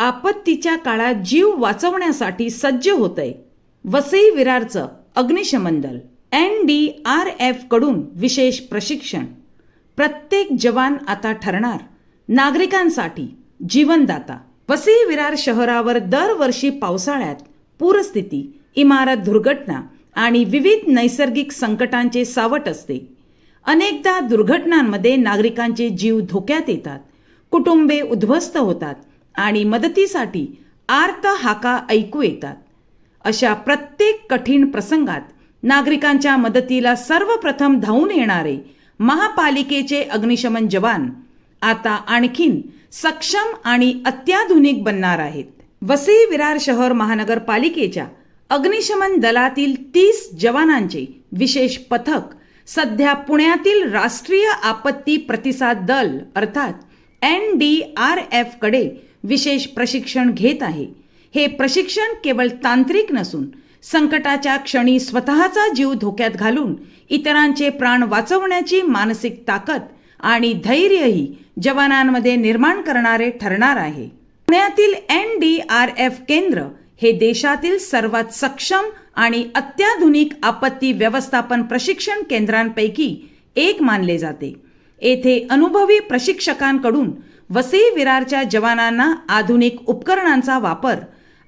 आपत्तीच्या काळात जीव वाचवण्यासाठी सज्ज होतंय वसई विरारचं अग्निशमन दल. NDRF कडून विशेष प्रशिक्षण. प्रत्येक जवान आता ठरणार नागरिकांसाठी जीवनदाता. वसई विरार शहरावर दरवर्षी पावसाळ्यात पूरस्थिती, इमारत दुर्घटना आणि विविध नैसर्गिक संकटांचे सावट असते. अनेकदा दुर्घटनांमध्ये नागरिकांचे जीव धोक्यात येतात, कुटुंबे उद्ध्वस्त होतात आणि मदतीसाठी आर्त हाका ऐकू येतात. अशा प्रत्येक कठीण प्रसंगात नागरिकांच्या मदतीला सर्वप्रथम धावून येणारे महापालिकेचे अग्निशमन जवान आता आणखीन सक्षम आणि अत्याधुनिक बनणार आहेत. वसई विरार शहर महानगरपालिकेच्या अग्निशमन दलातील 30 जवानांचे विशेष पथक सध्या पुण्यातील राष्ट्रीय आपत्ती प्रतिसाद दल अर्थात NDRF कडे विशेष प्रशिक्षण घेत आहे. हे प्रशिक्षण केवळ तांत्रिक नसून संकटाच्या क्षणी स्वतःचा जीव धोक्यात घालून इतरांचे प्राण वाचवण्याची मानसिक ताकद आणि धैर्यही जवानांमध्ये निर्माण करणारे ठरणार आहे. पुण्यातील NDRF केंद्र हे देशातील सर्वात सक्षम आणि अत्याधुनिक आपत्ती व्यवस्थापन प्रशिक्षण केंद्रांपैकी एक मानले जाते. येथे अनुभवी प्रशिक्षकांकडून वसई विरारच्या जवानांना आधुनिक उपकरणांचा वापर,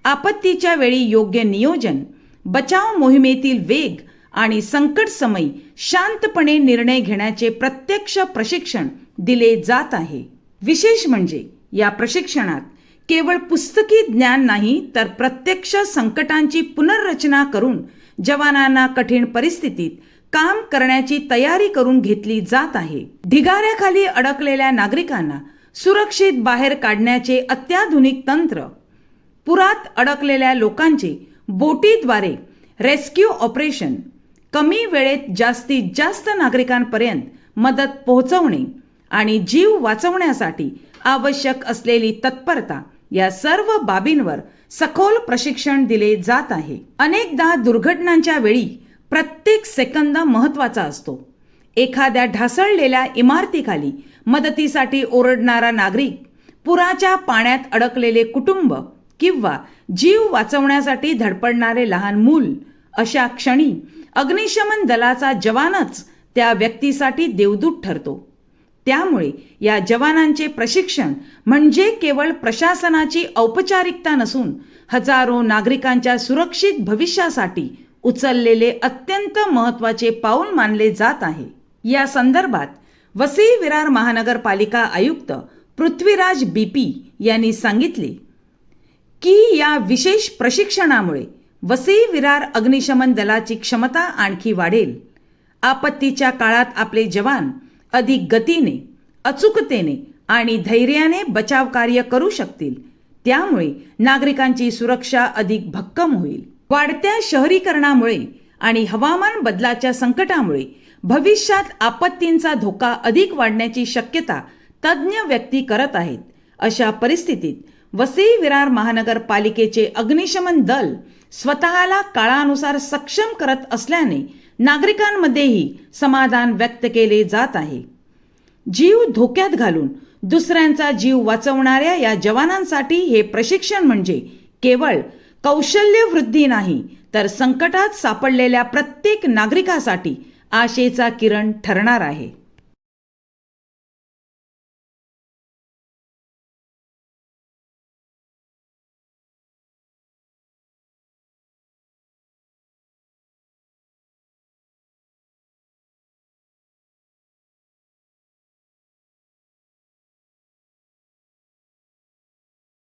आपत्तीच्या वेळी योग्य नियोजन, बचाव मोहिमेतील वेग आणि संकटसमयी शांतपणे निर्णय घेण्याचे प्रत्यक्ष प्रशिक्षण दिले जात आहे. विशेष म्हणजे या प्रशिक्षणात केवळ पुस्तकी ज्ञान नाही तर प्रत्यक्ष संकटांची पुनर्रचना करून जवानांना कठीण परिस्थितीत काम करण्याची तयारी करून घेतली जात आहे. ढिगाऱ्याखाली अडकलेल्या नागरिकांना सुरक्षित बाहेर काढण्याचे अत्याधुनिक तंत्र, पुरात अडकलेल्या लोकांचे बोटीद्वारे रेस्क्यू ऑपरेशन, कमी वेळेत जास्तीत जास्त नागरिकांपर्यंत मदत पोहोचवणे आणि जीव वाचवण्यासाठी आवश्यक असलेली तत्परता या सर्व बाबींवर सखोल प्रशिक्षण दिले जात आहे. अनेकदा दुर्घटनांच्या वेळी प्रत्येक सेकंद महत्त्वाचा असतो. एखाद्या ढासळलेल्या इमारतीखाली मदतीसाठी ओरडणारा नागरिक, पुराच्या पाण्यात अडकलेले कुटुंब किंवा जीव वाचवण्यासाठी धडपडणारे लहान मूल, अशा क्षणी अग्निशमन दलाचा जवानच त्या व्यक्तीसाठी देवदूत ठरतो. त्यामुळे या जवानांचे प्रशिक्षण म्हणजे केवळ प्रशासनाची औपचारिकता नसून हजारो नागरिकांच्या सुरक्षित भविष्यासाठी उचललेले अत्यंत महत्त्वाचे पाऊल मानले जात आहे. या संदर्भात वसई विरार महानगरपालिका आयुक्त पृथ्वीराज BP यांनी सांगितले की या विशेष प्रशिक्षणामुळे वसई विरार अग्निशमन दलाची क्षमता आणखी वाढेल. आपत्तीच्या काळात आपले जवान अधिक गतीने, अचूकतेने आणि धैर्याने बचाव कार्य करू शकतील. त्यामुळे नागरिकांची सुरक्षा अधिक भक्कम होईल. वाढत्या शहरीकरणामुळे आणि हवामान बदलाच्या संकटामुळे भविष्यात आपत्तींचा धोका अधिक वाढण्याची शक्यता तज्ज्ञ व्यक्ती करत आहेत. अशा परिस्थितीत वसई विरार महानगरपालिकेचे अग्निशमन दल स्वतःला काळानुसार सक्षम करत असल्याने नागरिकांमध्येही समाधान व्यक्त केले जात आहे. जीव धोक्यात घालून दुसऱ्यांचा जीव वाचवणाऱ्या या जवानांसाठी हे प्रशिक्षण म्हणजे केवळ कौशल्य वृद्धी नाही तर संकटात सापडलेल्या प्रत्येक नागरिकासाठी आशेचा किरण ठरणार आहे.